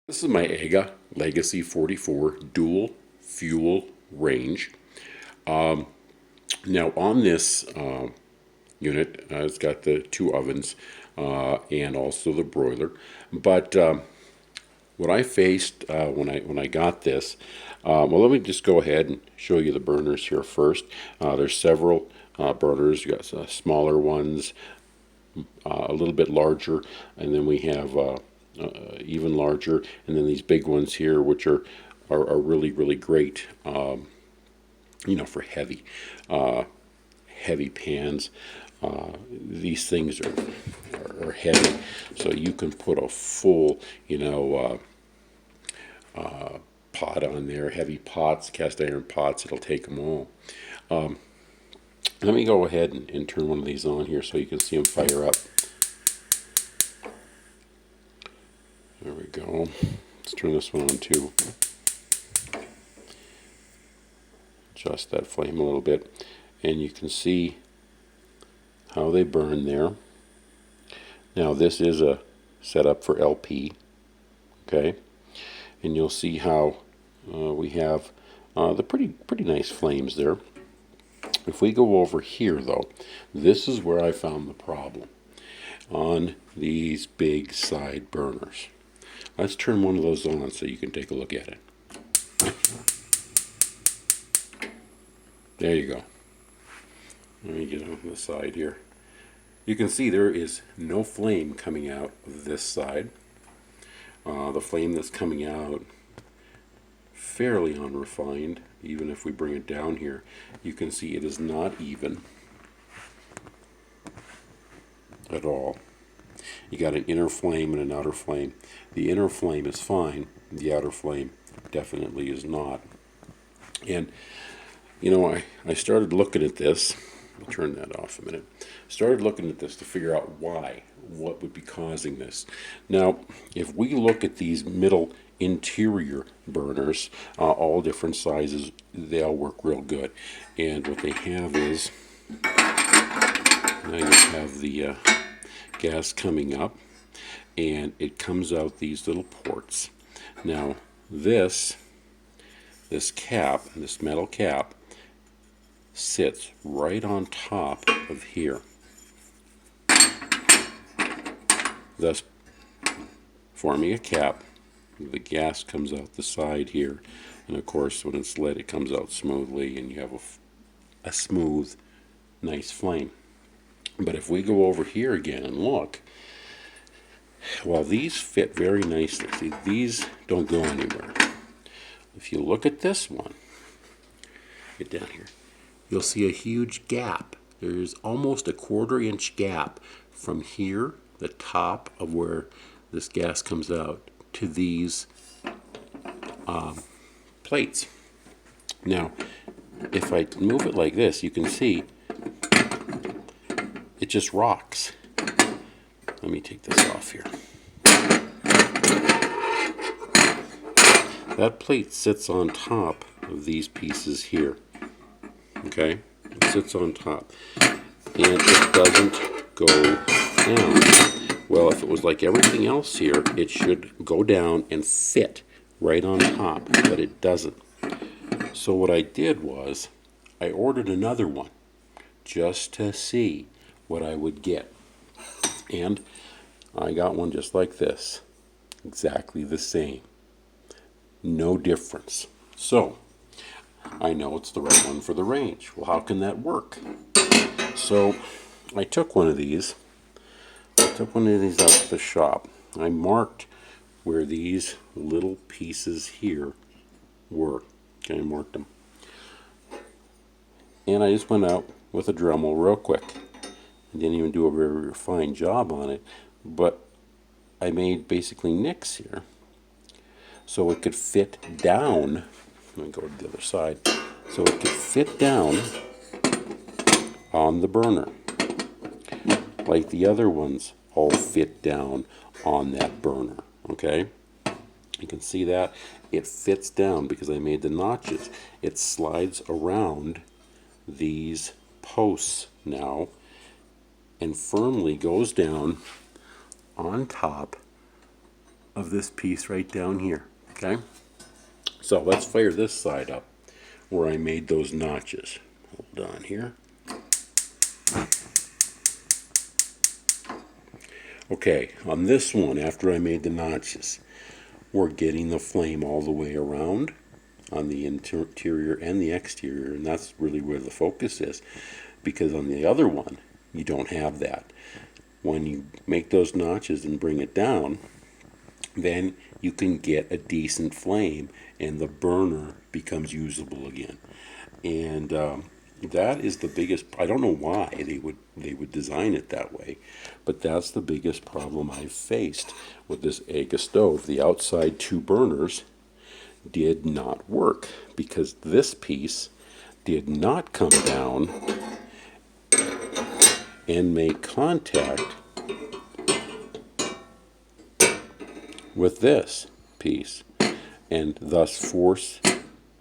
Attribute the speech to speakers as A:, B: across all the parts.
A: This is my AGA Legacy 44 dual fuel range. Now on this unit, it's got the two ovens and also the broiler. But what I faced when I got this, well, let me just go ahead and show you the burners here first. There's several burners. You got smaller ones, a little bit larger, and then we have even larger, and then these big ones here, which are really great, for heavy pans. These things are heavy, so you can put a full, pot on there. Heavy pots, cast iron pots, it'll take them all. Let me go ahead and turn one of these on here so you can see them fire up. There we go. Let's turn this one on too. Adjust that flame a little bit, and you can see how they burn there. Now this is a setup for LP, okay, and you'll see how we have the pretty nice flames there. If we go over here though, this is where I found the problem on these big side burners. Let's turn one of those on so you can take a look at it. There you go. Let me get on the side here. You can see there is no flame coming out of this side. The flame that's coming out, fairly unrefined. Even if we bring it down here, you can see it is not even at all. You got an inner flame and an outer flame. The inner flame is fine. The outer flame definitely is not. And I started looking at this. I'll turn that off a minute. Started looking at this to figure out what would be causing this. Now, if we look at these middle interior burners, all different sizes, they all work real good. And what they have is, now you have the gas coming up, and it comes out these little ports. Now this cap, this metal cap, sits right on top of here, thus forming a cap. The gas comes out the side here, and of course when it's lit it comes out smoothly and you have a smooth, nice flame. But if we go over here again and look, well, these fit very nicely. See, these don't go anywhere. If you look at this one, get down here, you'll see a huge gap. There's almost a 1/4 inch gap from here, the top of where this gas comes out, to these plates. Now, if I move it like this, you can see it just rocks. Let me take this off here. That plate sits on top of these pieces here. Okay? It sits on top. And it doesn't go down. Well, if it was like everything else here, it should go down and fit right on top, but it doesn't. So what I did was, I ordered another one just to see what I would get. And I got one just like this. Exactly the same. No difference. So, I know it's the right one for the range. Well, how can that work? So, I took one of these. Out to the shop. I marked where these little pieces here were. Okay, I marked them. And I just went out with a Dremel real quick. I didn't even do a very refined job on it, but I made basically nicks here so it could fit down. Let me go to the other side. So it could fit down on the burner, like the other ones all fit down on that burner. Okay, you can see that it fits down because I made the notches. It slides around these posts now and firmly goes down on top of this piece right down here. Okay, so let's fire this side up where I made those notches. Hold on here. Okay, on this one, after I made the notches, we're getting the flame all the way around on the interior and the exterior, and that's really where the focus is, because on the other one, you don't have that. When you make those notches and bring it down, then you can get a decent flame and the burner becomes usable again. And that is the biggest, I don't know why they would design it that way, but that's the biggest problem I've faced with this AGA stove. The outside two burners did not work because this piece did not come down and make contact with this piece and thus force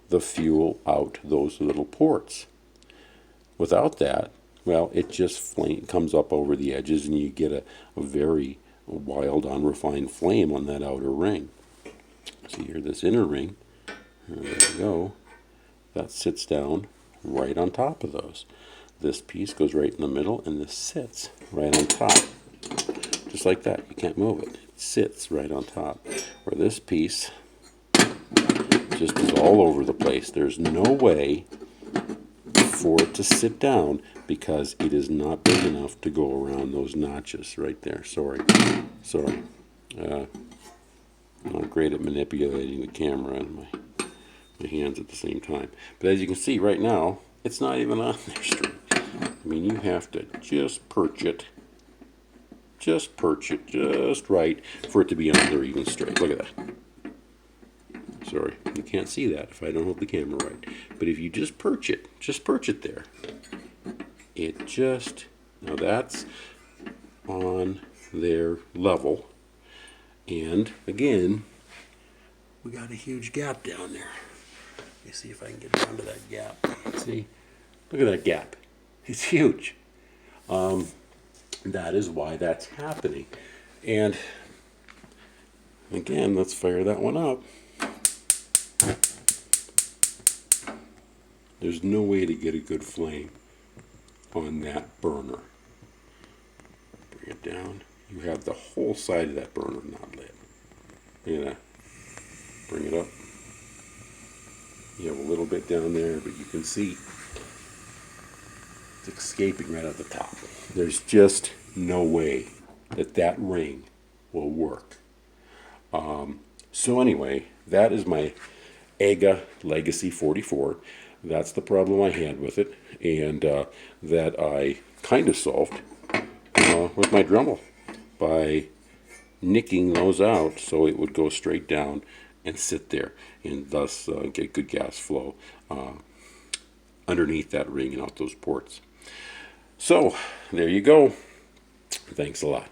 A: the fuel out those little ports. Without that, well, it just comes up over the edges and you get a very wild, unrefined flame on that outer ring. See here, this inner ring, there we go, that sits down right on top of those. This piece goes right in the middle and this sits right on top. Just like that, you can't move it. It sits right on top. Where this piece just is all over the place. There's no way for it to sit down because it is not big enough to go around those notches right there. Sorry. I'm not great at manipulating the camera and my hands at the same time. But as you can see right now, it's not even on there straight. I mean, you have to just perch it just right for it to be on there even straight. Look at that. Sorry, you can't see that if I don't hold the camera right. But if you just perch it there. It just, now that's on their level. And again, we got a huge gap down there. Let me see if I can get down to that gap. See, look at that gap. It's huge. That is why that's happening. And again, let's fire that one up. There's no way to get a good flame on that burner. Bring it down. You have the whole side of that burner not lit. Look at that. Bring it up. You have a little bit down there, but you can see it's escaping right at the top. There's just no way that ring will work. So anyway, that is my AGA Legacy 44. That's the problem I had with it, and that I kind of solved with my Dremel by nicking those out so it would go straight down and sit there, and thus get good gas flow underneath that ring and out those ports. So there you go. Thanks a lot.